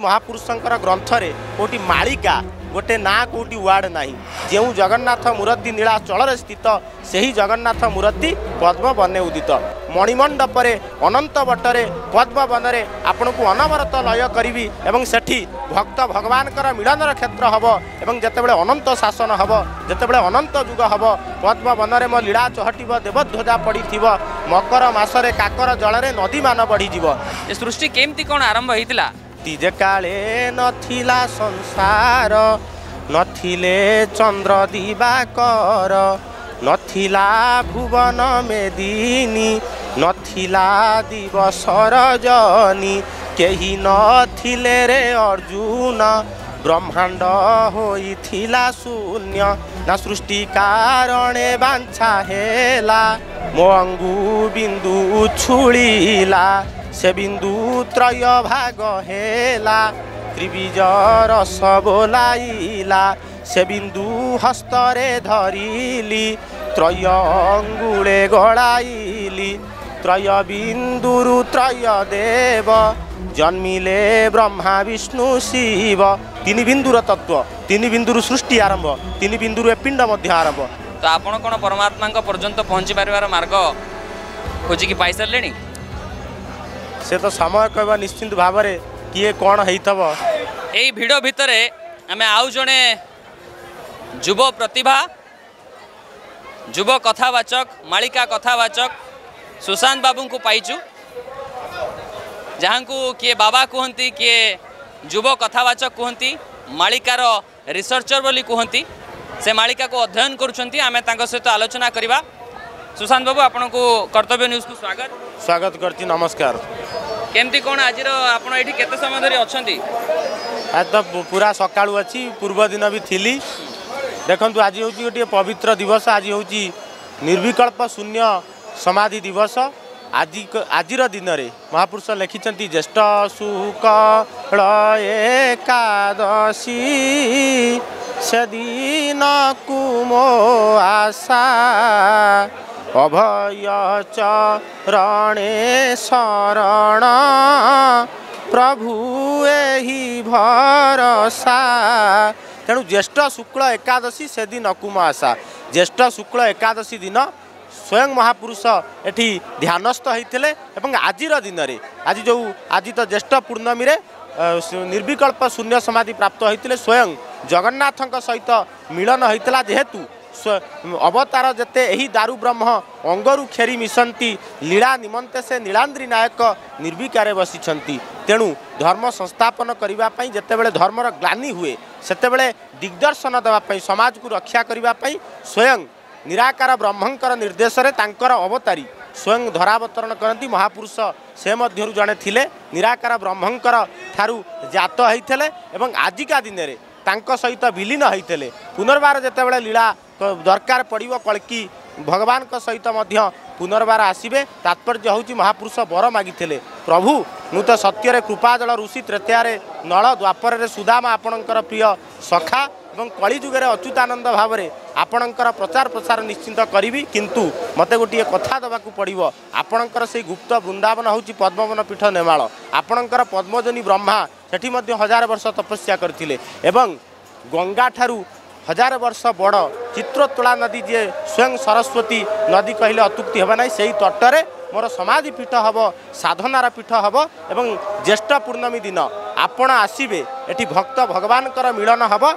महापुरुषंकर ग्रंथरे कोटी मालिका गोटे ना कोटी वार्ड नहीं जो जगन्नाथ मूर्ति नीलाचल स्थित से ही जगन्नाथ मूर्ति पद्म बने उदित मणिमंडपरे अनंत बटरे पद्म बनरे आपण को अनवरत लय करी एवं सेठी भक्त भगवान मिलनर क्षेत्र हम एवं जितेबाला अनंत शासन हम जितेबाला अनंत युग हम पद्म बनरे मो लीला चहटिब देवध्वजा पड़ी मकर मासरे काकर जल नदी मान बढ़ीज सृष्टि केमती कौन आरंभ होता तीजे काले नथिला संसार नथिले चंद्र दिवाकर नथिला भुवन मेदिनी नथिला दिवस रजनी केही नथिले रे अर्जुन ब्रह्मांड होइथिला शून्य ना सृष्टि कारणे बांछा हेला मो अंगु बिंदु छुड़ीला से बिंदु त्रय भाग हेला त्रिबीज रस बोलाइला से बिंदु हस्तरे धरिली त्रय अंगुले गड़ाइली त्रय बिंदुरु त्रय देव जन्मिले ब्रह्मा विष्णु शिव तीन बिंदुर तत्व तीन बिंदुरु सृष्टि आरंभ तीन बिंदुरु पिंड मध्य आरंभ तो आपण कौन परमात्मा पर्यंत पहुँची पार मार्ग खोजिकी पाई सारे से तो समय कहवा निश्चिंत भाव में किए कौन होइथबो एई भिड़ भितर आमे आउ जणे युव प्रतिभा युव कथावाचक मालिका कथावाचक सुशांत बाबू को पाइचु जहाँ को किए बाबा कहती किए युव कथावाचक कहती मालिकार रिसर्चर बोली कहती से मालिका को अध्ययन करुँच आम सहित आलोचना करवा सुशांत बाबू आपन को कर्तव्य न्यूज को स्वागत स्वागत करती नमस्कार केमती कौन आज आपड़ ये केते समय धरी अच्छा आज तो पूरा सकाळु अच्छी पूर्व दिन भी थी देखु आज हूँ गोटे पवित्र दिवस आज हूँ निर्विकल्प शून्य समाधि दिवस आजिर दिन में महापुरुष लिखिं ज्येष्ठ शुक्ल एकादशी से दिन कुमो आशा अभय चरणे शरण प्रभु एहि भरसा तेणु ज्येष्ठ शुक्ल एकादशी से दिन नकुम आशा ज्येष्ठ शुक्ल एकादशी दिन स्वयं महापुरुष एठी ध्यानस्थ होते आजिर दिन में आज तो ज्येष्ठ पूर्णमी निर्विकल्प शून्य समाधि प्राप्त होते स्वयं जगन्नाथ सहित मिलन होता जेहेतु अवतार जेते यही दारु ब्रह्म अंगरु खेरी मिशंती लीला निमंते से नीलाद्री नायक निर्विकार बसिछंती तेणु धर्म संस्थापन करने जितेबाला धर्मर ग्लानि हुए सेतेबेले दिग्दर्शन देवाई समाज को रक्षा करने स्वयं निराकार ब्रह्मंकर निर्देश रे तांकर अवतारी स्वयं धरावतरण करती महापुरुष से मध्यरु जड़े थिले निराकार ब्रह्मंकर ठारू जात होइथिले एवं आजिका दिन में तांको सहित विलीन होइथिले पुनर्बार जेतेबेले लीला दरकार पड़िबो कल्कि भगवान को सहित मध्य पुनर्बार आसबे तात्पर्य हूँ महापुरुष वर मागिथिले प्रभु मु तो सत्य कृपाजल ऋषि त्रेतयारे नल द्वापर सुदामा आपणकर प्रिय सखा एवं कलिजुगे अच्युतानंद भाव में आपणकर प्रचार प्रसार निश्चिंत करी किंतु मते गोटे कथा देवाक पड़ो आपणकर से गुप्त वृंदावन हूँ पद्मवन पीठ नेमाल आपणकर पद्मजनी ब्रह्मा सेठी मध्य 1000 वर्ष तपस्या करथिले एवं गंगा ठारू 1000 वर्ष बड़ चित्रोत्तोला नदी जे स्वयं सरस्वती नदी कहले अतुक्ति हेबा नहीं से तटरे मोर समाधि पीठ हम साधनार पीठ हम एवं ज्येष्ठ पूर्णमी दिन आपण आसबे एटी भक्त भगवान मिलन हम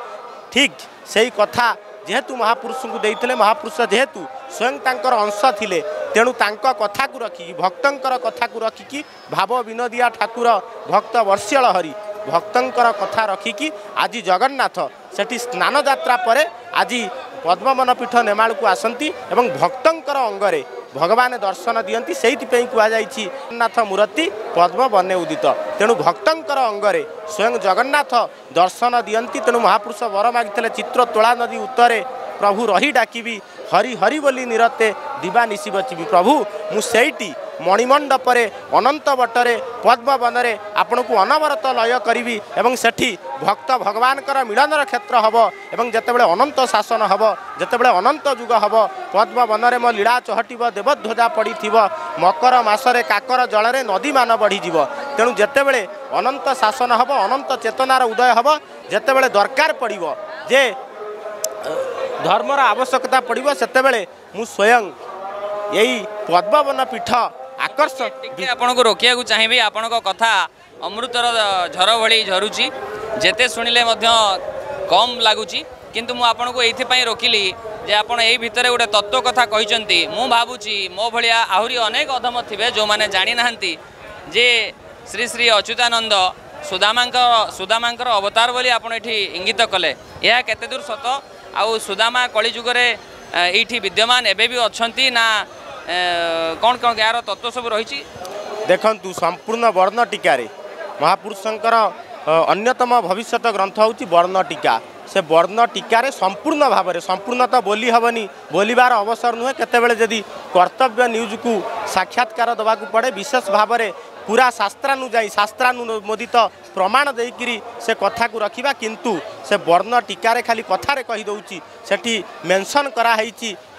ठीक से कथा जेहेतु महापुरुष को देते महापुरुष जेहेतु स्वयं तांकर अंश थिले तेणु तांका कथा को रखिकी भक्तंकर कथा को रखिकी भाव विनोदिया ठाकुर भक्त वर्ष्यल हरि भक्तंकर कथा रखिकी आज जगन्नाथ सेठी स्नान यात्रा पर आज पद्मवन पीठ नेमाल को आसती एवं भक्तंकर अंगरे भगवान दर्शन दियंती से जगन्नाथ मूर्ति पद्म बने उदित तेणु भक्तंकर अंगरे स्वयं जगन्नाथ दर्शन दियंती तेणु महापुरुष वर मागिते चित्रोत्तोला नदी उत्तरे प्रभु रही डाकिबी हरि हरि बोली निरते दिवा निशि बचिबी प्रभु मुझे मणिमंडपरे अनंत बटरे पद्म बनरे आपण को अनवरत लय करी एवं सेठी भक्त भगवान मिलनर क्षेत्र हम एवं जितेबाला अनंत शासन हम जितेबाला अनंत युग हम पद्म बनरे मो लीला चहटिब देवध्वजा पड़ी मकर मासरे काकर जल नदी मान बढ़ीज तेणु जितेबले अनंत शासन हम अनंत चेतनार उदय हम जितेबले दरकार पड़ो जे धर्मर आवश्यकता पड़ो सेतेबले मु स्वयं यही पद्मवन पीठ आकर्षण टिके आपनको रोकिया चाहिए आपण कथा अमृतर झर भली झरुची जेते शुणिले मध्य कम लगुच किंतु मु आपनको एइथिपई रोकिली जे आपण एई भितरे गोटे तत्व कथा कहिसंती मु भाबुची मो भलिया आहुरी अनेक अधम थिबे जो माने जानि नाहंती जे श्री श्री अच्युतानंद सुदामांकर अवतार बोली आपण एठी इंगित कले यह केते दूर सत आउ सुदामा कलिजुगरे एठी विद्यमान एबे भी अछंती ना कौन कौन यार तत्व सब रही देखंतु संपूर्ण वर्ण टीका महापुरुषंकर अन्यतम भविष्यत ग्रंथ होची वर्ण टीका से वर्ण टीकार संपूर्ण भाव में संपूर्ण तो बोली हेनी बोलबार अवसर नुहे केतेबेले जदि कर्तव्य न्यूज को साक्षात्कार दवा पड़े विशेष भाव में पूरा शास्त्रानुजाई शास्त्रानुमोदित प्रमाण देकरी से कथा को रखा किंतु से वर्ण टीकार खाली कथार कहीदे सेठी मेंशन कराई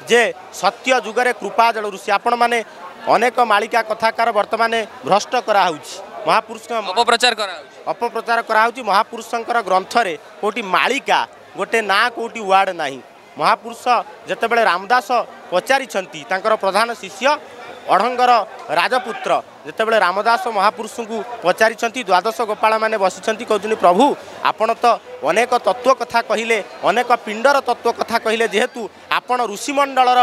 जे सत्य जुगरे कृपा जल ऋषि आपण मैंने अनेक मालिका कथाकार वर्तमान भ्रष्ट कराऊँ महापुरुष अपप्रचार कराऊँ महापुरुषंकर ग्रंथरे कोटी मालिका गोटे ना कोटी वार्ड नहीं महापुरुष जेतेबेले रामदास पचारि प्रधान शिष्य अढ़ंगर राजपुत्र जेतेबेले रामदास महापुरुष को पचारि द्वादश गोपाल माने बसी कहते प्रभु आपण तो अनेक तत्व कथा कहले अनेक पिंडर तत्व कथा कहले जेहेतु आपण ऋषिमंडलर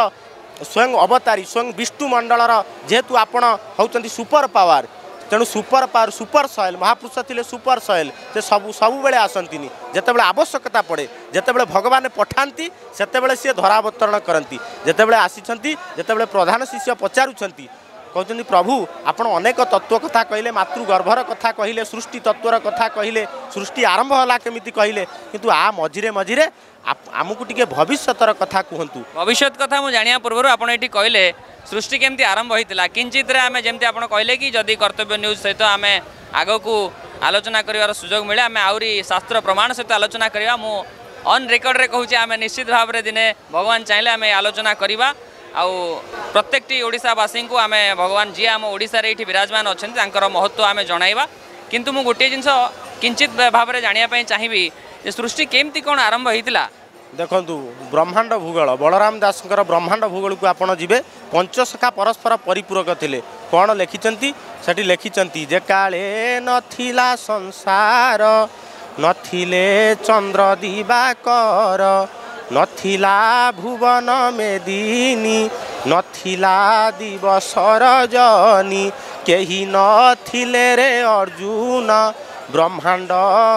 स्वयं अवतारी स्वयं विष्णु मंडलर जेहेतु आपण होउचंती सुपर पावर तेणु सुपर पावर सुपर सॉइल महापुरुष थिले सुपर सॉइल से सब बेले आसंतीनी जेतेबेले आवश्यकता पड़े जेतेबेले भगवान पठांती सेतेबेले सी धरावतरण करती जेतेबेले आसीचंती जेतेबेले प्रधान शिष्य पचारुचंती कहते प्रभु आपण अनेक तत्व कथा कहले मातृगर्भर कथा कहले सृष्टि तत्वर कथा कहले सृष्टि आरंभ होला केमिति कहले किंतु आ मझिरे मझिरे आमको टिके भविष्यतर कथा कहतु भविष्यत कथा मु जानिया पूर्व आपण एठी कहले सृष्टि केमती आरंभ होइतिला किंचित रे आमे जेमती आपण कहले कि जदि कर्तव्य न्यूज सहित आमे आगो को आलोचना करिवार सुयोग मिले आमे आउरी शास्त्र प्रमाण सहित आलोचना करिवा मु ऑन रिकॉर्ड रे कहूची आमे निश्चित भाव रे दिने भगवान चाहिले आमे आलोचना करिवा आउ प्रत्येकटी ओडिशावासी को आमे भगवान जी आम ओडिशा रे एठी विराजमान अछन तांकर महत्व आमे जणाइबा किंतु मु गोटे जिंस किंचित भाव रे जानिया पई चाहिबी जे सृष्टि केमती कोन आरंभ होइतिला देखु ब्रह्मांड भूगोल बलराम दास ब्रह्मांड भूगोल को आपड़ जी पंचशखा परस्पर परिपूरक थे कौन लिखिं से लिखिं जे काले नथिला संसार नथिले चंद्र दिवाकर नथिला भुवन मेदिनी नथिला दिवस रजनी केही नथिले रे अर्जुन ब्रह्मांड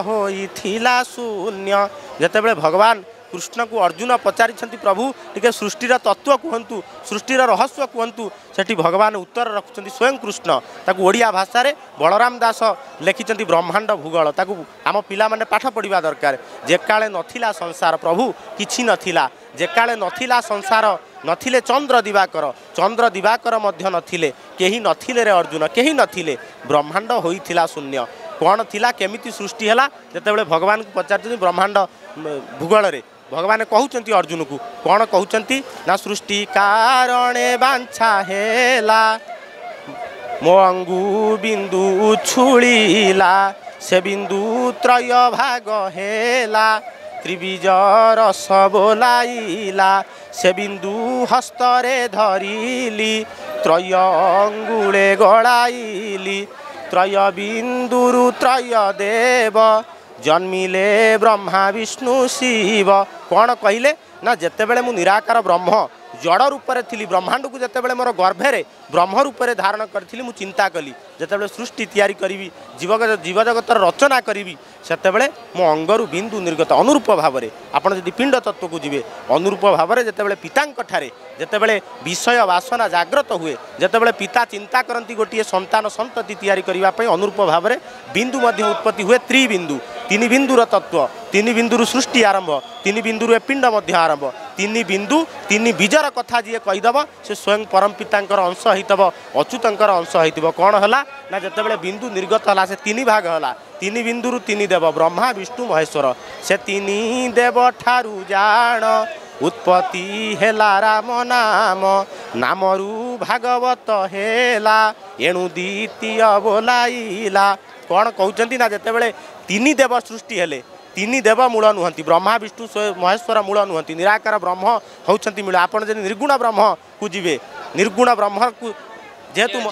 होइथिला शून्य जेतेबेले भगवान कृष्ण को अर्जुन पचारि प्रभु टिके सृष्टिर तत्व कहतु सृष्टिर रहस्य कहतु सेठी भगवान उत्तर रखुच्च स्वयं कृष्ण ताकू ओडिया भाषा रे बलराम दास लिखिं ब्रह्मांड भूगोल ताकू आम पिला माने पाठ पढ़ा दरकार जेकाले नथिला संसार प्रभु किछि नथिला जेकाले नथिला संसार नथिले चंद्र दिवाकर मध्य नथिले केही नथिले रे अर्जुन केही नथिले ब्रह्मांड होइथिला शून्य कौन थिला केमिति सृष्टि हैला जेतेबेले भगवान को पचार ब्रह्मांड भूगोल रे भगवान कहउचंती अर्जुन को कौन कहउचंती ना सृष्टि कारणे बांछा हेला मो अंगु बिंदु छुड़ीला से बिंदु त्रय भाग हेला त्रिबीज रस बोलाइला से बिंदु हस्तरे धरिली त्रय अंगुले गड़ाइली त्रय बिंदुरु त्रय देव जन्मिले ब्रह्मा विष्णु शिव कौन कहले ना जेतेबेले मु निराकार ब्रह्म जड़ रूप में थी ब्रह्मांड को जितेबाला मोर गर्भे ब्रह्म रूप में धारण करी मु चिंता कली जितेबाला सृष्टि तैयारी करी जीवजगतर रचना करी सेतेबेले मो अंगरु बिंदु निर्गत अनुरूप भाव में आपड़ जदि पिंड तत्व को जी अनुरूप भाव में जितेबाला पिताठारे जितेबाला विषय वासना जाग्रत हुए जितेबाला पिता चिंता करती गोटे संतान संतति तैयारी करने अनुरूप भाव में बिंदु उत्पत्ति हुए त्रिबिंदु तीन बिंदुर तत्व तीन बिंदुरु सृष्टि आरंभ तीन बिंदुरु पिंड आरंभ तीन बिंदु तीन बीजर कथा जी कहीदेव से स्वयं परम पितांकर अंश होइतब अच्युतंकर अंश होइतब कौन है ना जितेबाला बिंदु निर्गत है से तीन भाग है तीन बिंदुरु तीन देव ब्रह्मा विष्णु महेश्वर से तीन देव ठारू जान उत्पत्ति हेला राम नाम नामरू भागवत हेला एणु द्वितीय बोलाइला कौन कहते ना जिते तीन देव सृष्टि हेले तीन देव मूल नुहति ब्रह्मा विष्णु महेश्वर मूल नुहति निराकार ब्रह्म होती मूल आप निर्गुण ब्रह्म को जीवे निर्गुण ब्रह्म को जेहेतु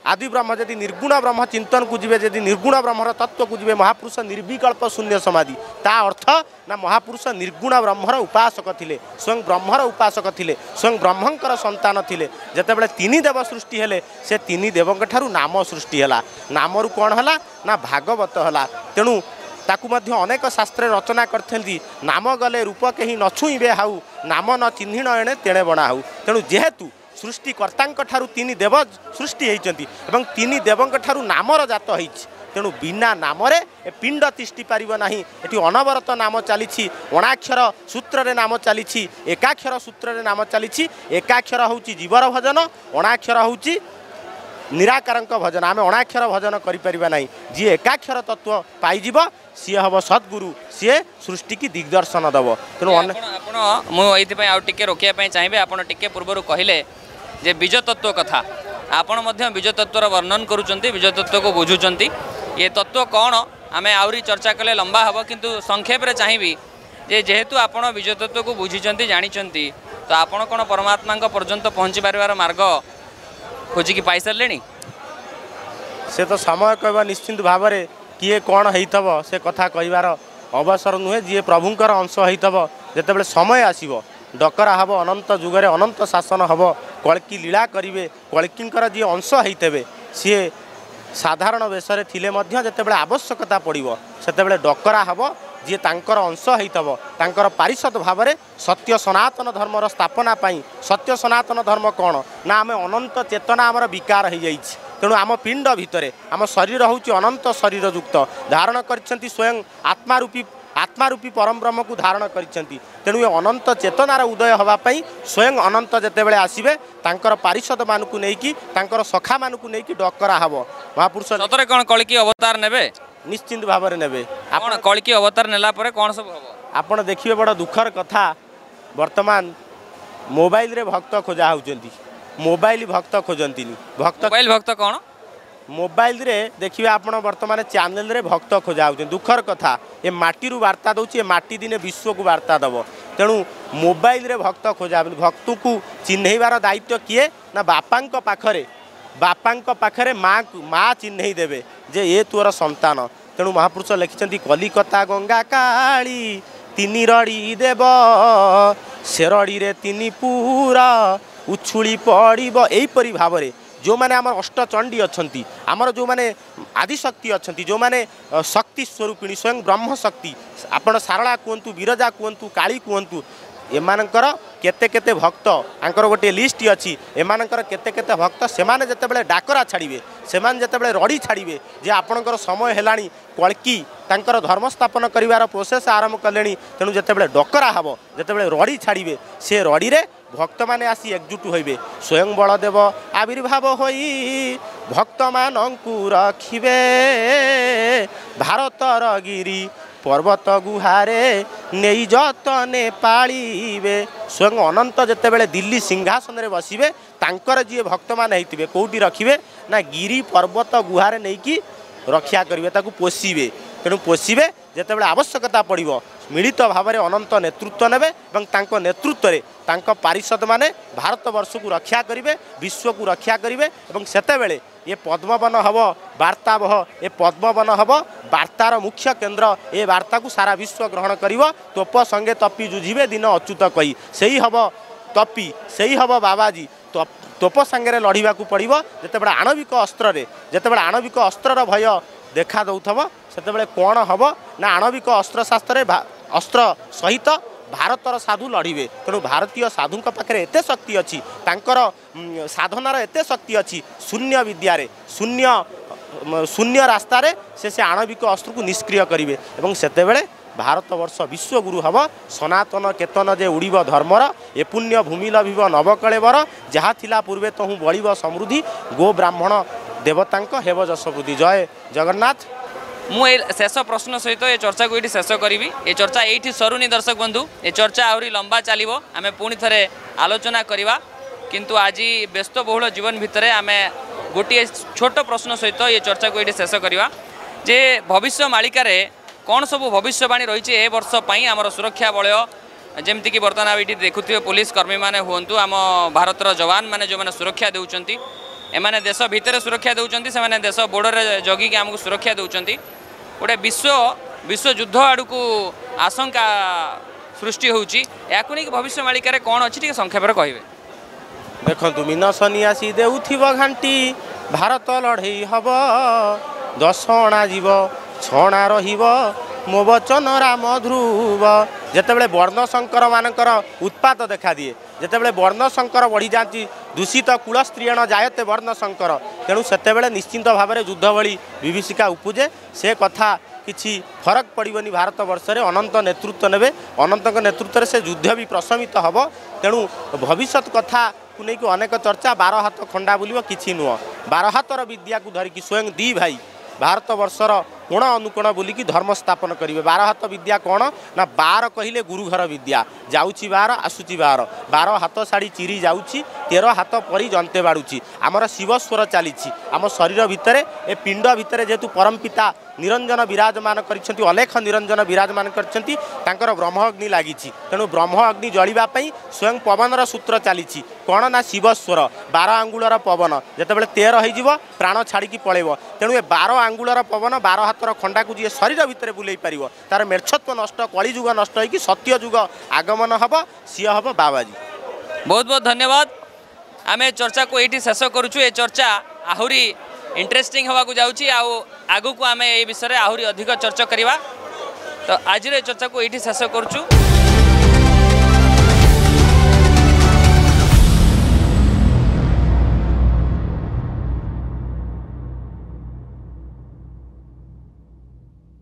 आदि ब्रह्म जदि निर्गुण ब्रह्म चिंतन को जीवे जदि निर्गुण ब्रह्मर तत्व को जीवे महापुरुष निर्विकल्प शून्य समाधि ता अर्थ ना महापुरुष निर्गुण ब्रह्मर उपासक थिले स्वयं ब्रह्मर उपासक थिले स्वयं ब्रह्मंकर संतान थिले जेतेबेले तीन देव सृष्टि हेले से तीन देवंक ठारू नाम सृष्टि हला नामरू कौन हला ना भागवत हला तेणु ताकू मध्य अनेक शास्त्र रचना करथेंती नाम गले रूप कहीं न छुईबे हाउ नाम न चिन्हिण एणे तेणे बना हाउ तेणु जेहेतु सृष्टिकर्तांक ठारू तीन देव सृष्टि होइचंती एवं तीन देवंक ठारू नामर जात होइछ तेणु बिना नामरे पिंड तिष्टि पारिबो नाही एटी अनवरत नाम चलीछि अणाक्षर सूत्र रे नाम चलीछि एकाक्षर सूत्र रे नाम चलीछि एकाक्षर होउछि जीवर भजन अणाक्षर होउछि निराकारंक भजन आम अणाक्षर भजन करिपरिबा नाही जी एकाक्षर तत्व पाइजिब सी हम सद्गुरु सी सृष्टि की दिग्दर्शन दब तेणु मुझे आउ टिके रोकिया चाहिए आपड़ टिके पूर्व कहले जे बीज तत्व कथा आपण मध्य बीज तत्वर वर्णन करुँच बीज तत्व को बुझुंट ये तत्व कौन आम आहरी चर्चा कले लंबा हम किंतु संक्षेप रे चाहिए जे जेहेतु आपण बीज तत्व को बुझी जानी तो आपण कौन परमात्मा पर्यंत पहुँची पार मार्ग खोजिकी पाई सारे से तो समय कहवा निश्चिंत भाव में किए कौन होइथब से कथा कहबार अवसर नुहे जी प्रभुंकर अंश होइथब जेतेबेले समय आसीबो डकरा हब अनंत जुगरे अनंत शासन हब कल्की लीला करिवे कल्कींकर जी अंश होइथबे सी साधारण वेशरे थिले मध्य जेतेबेले आवश्यकता पड़िबो सेतेबेले डकरा हब जी तांकर अंश होइथब तांकर पारिषद भाव में सत्य सनातन धर्मर स्थापना पाई सत्य सनातन धर्म कौन ना आम अनंत चेतना आमर विकार हो जाइछि तेणु आम पिंड भितर आम शरीर हूँ अनंत शरीर युक्त धारण कर स्वयं आत्मारूपी परम ब्रह्म को धारण कर तेणु ये अनंत चेतनार उदय होगापाई स्वयं अनंत जितेबले आसबे तांकर पारिषद मान को लेकिन सखा मान को लेकिन डकरा हब महापुरुष सतरे कौन कल्की अवतार नेबे निश्चिंत भाव में नेबे आपण कल्की अवतार नेला परे कौन सब हब आपण देखिए बड़ दुखर कथा वर्तमान मोबाइल रे भक्त खोजा होउचंती मोबाइल भक्त खोजती भक्त मोबाइल भक्त कौन मोबाइल रे देखिए आपण वर्तमान चैनल रे भक्त खोजा होउचंती दुखर कथा ए माटी रु वार्ता दउची ए माटी दिने विश्व को वार्ता दब तेणु मोबाइल रे भक्त खोजा भक्त को चिन्हैबार दायित्व किए ना बापांक पाखरे माँ चिन्हई देवे जे ये तोर संतान तेणु महापुरुष लिखिं कलिकता गंगा काली तीन रड़ी देव से रड़ी रे तीन पूरा उछुली पड़ब यहीपरी भाव में जो मैंने आम अष्टचंडी अच्छा आमर जो मैंने आदिशक्ति अच्छा जो मैंने शक्ति स्वरूपिणी स्वयं ब्रह्म शक्ति आपण सारला कहतु विरजा कहतु काली कहतु एमानकर केते केते भक्त आंकर गोटे लिस्ट अच्छी एमानकर केते केते भक्त सेमाने जेतेबेले डाकरा छाड़िबे सेमाने जेतेबेले रड़ी छाड़िबे जे आपणकर समय हेलाणी कल्की तांकर धर्म स्थापन करिवार प्रोसेस आरंभ कलेनी तेणु जेतेबेले डकरा हबो जेतेबेले रड़ी छाड़िबे से रड़ी रे भक्त माने आसी एकजुट होइबे स्वयं बलदेव आविर्भाव होई भक्त मानंकु रखिबे भारतर गिरी पर्वत गुहारे नहीं जतने पालिबे स्वयं अनंत जेतेबेले दिल्ली सिंहासन रे बसिबे तांकर जी भक्त मान होइतिबे कोउटी रखिबे ना गिरी पर्वत गुहारे नहीं कि रक्षा करिवे ताकू पोषिबे तेणु पोषिबे जेतेबेले आवश्यकता पड़िबो मिलित भाव में अनंत नेतृत्व नेबे एवं तांको नेतृत्व रे तांको पारिषद माने भारत वर्ष को रक्षा करिवे विश्व को रक्षा करिवे एवं सेतेबेले ये पद्मवन हब वार्ता बह ये पद्मवन हब वार्तार मुख्य केन्द्र ए वार्ता को सारा विश्व ग्रहण करिवो तोप संगे तपी जुझिबे दिन अच्युत कही सही हब तपी सही हब बाबाजी तोप संगे लड़िबा को पड़िबो जेतेबेले आणविक अस्त्रर भय देखा दउथबो सेतेबेले कोन हब ना आणविक अस्त्र शास्त्र अस्त्र सहित भारतर साधु लड़िबे तेणु भारतीय साधु पाखे एत शक्ति अच्छी तांकर साधनार एत शक्ति अच्छी शून्य विद्यारे शून्य रास्तार से आणविक अस्त्र को निष्क्रिय करेंगे और सेतेबेले भारत वर्ष विश्वगुरु हब सनातन केतन जे उड़ीब धर्मर ए पुण्य भूमि लभिब नवकलेवर जहाँ थिला पूर्वे तहु बलिब समृद्धि गो ब्राह्मण देवतांक हेब जस वृद्धि जय जगन्नाथ। मु शेष प्रश्न सहित ये चर्चा को ये शेष करी ये चर्चा ये सरुनी दर्शक बंधु ये चर्चा आहरी लंबा चलो आम पुणी थे आलोचना करवा किंतु आज व्यस्तबहुल जीवन भितर आम गोटे छोट प्रश्न सहित ये चर्चा को ये शेष करवा जे भविष्य मालिकार कौन सब भविष्यवाणी रही है वर्ष आमर सुरक्षा बलय जमती कि बर्तमान ये देखुए पुलिस कर्मी मैंने हूँ आम भारतर जवान मैंने जो मैंने सुरक्षा देउछंती एमाने देश भितर सुरक्षा देउछंती से माने देश बोर्डर जगिक आमको सुरक्षा देउछंती गोटे विश्व युद्ध आड़ को आशंका सृष्टि होउची याकु नहीं भविष्य मालिकार कौन अच्छी संक्षेप कहे देखु मीन सन्यासी देउथिब घांटी भारत लड़ई हब 10 अणा जीव 6 अणा रहिब मो वचन राम ध्रुव जितेबाला वर्ण संकर मानकर उत्पात देखा दिए जितेबाला वर्ण संकर बढ़ी जाती दूषित कूल स्त्रीण जायते वर्ण संकर तेणु सेतेबेले निश्चिंत भाव में युद्ध भली विभीषिका उपजे से कथा किछि फरक पड़ोनी भारत वर्ष में अनंत नेतृत्व नेबे अनंत नेतृत्व से युद्ध भी प्रशमित हम तेणु भविष्य कथा को लेकिन अनेक चर्चा 12 हाथ खंडा बुलिब किछि नुह 12 हाथर विद्या को धरिकी स्वयं दी भाई भारत वर्षर कोण अनुकोण बोलिकी धर्म स्थापन करेंगे 12 हाथ विद्या कौन ना 12 कहले गुरु घर विद्या जाऊँची 12 आसूची 12 हाथ शाड़ी चिरी जाऊँची 13 हाथ परी जंते बाड़ुची आमर शिवस्वर चली आम शरीर भितर ए पिंड भितर जेहेतु परम पिता निरंजन विराजमान कर अलेख निरंजन विराजमान कर ब्रह्मअग्नि लगी तेणु ब्रह्मअग्नि जलिवाई स्वयं पवनर सूत्र चली कौन ना शिवस्वर 12 आंगुलर पवन जितेबाला 13 हो प्राण छाड़ी पलैब तेणु ए 12 आंगुलर पवन 12 हाथर खंडा को जी शरीर भितर बुले पार तार मेर्छत्व नष्ट कलिजुग नष्ट हो सत्य जुग आगमन हम सी हम बाबाजी। बहुत बहुत धन्यवाद आम चर्चा को ये शेष करुचु ये चर्चा आहरी इंटरेस्टिंग होगा जाऊँगी आगू को आम ये विषय आहरी अधिक चर्चा करवा तो आज चर्चा को ये शेष करुचु।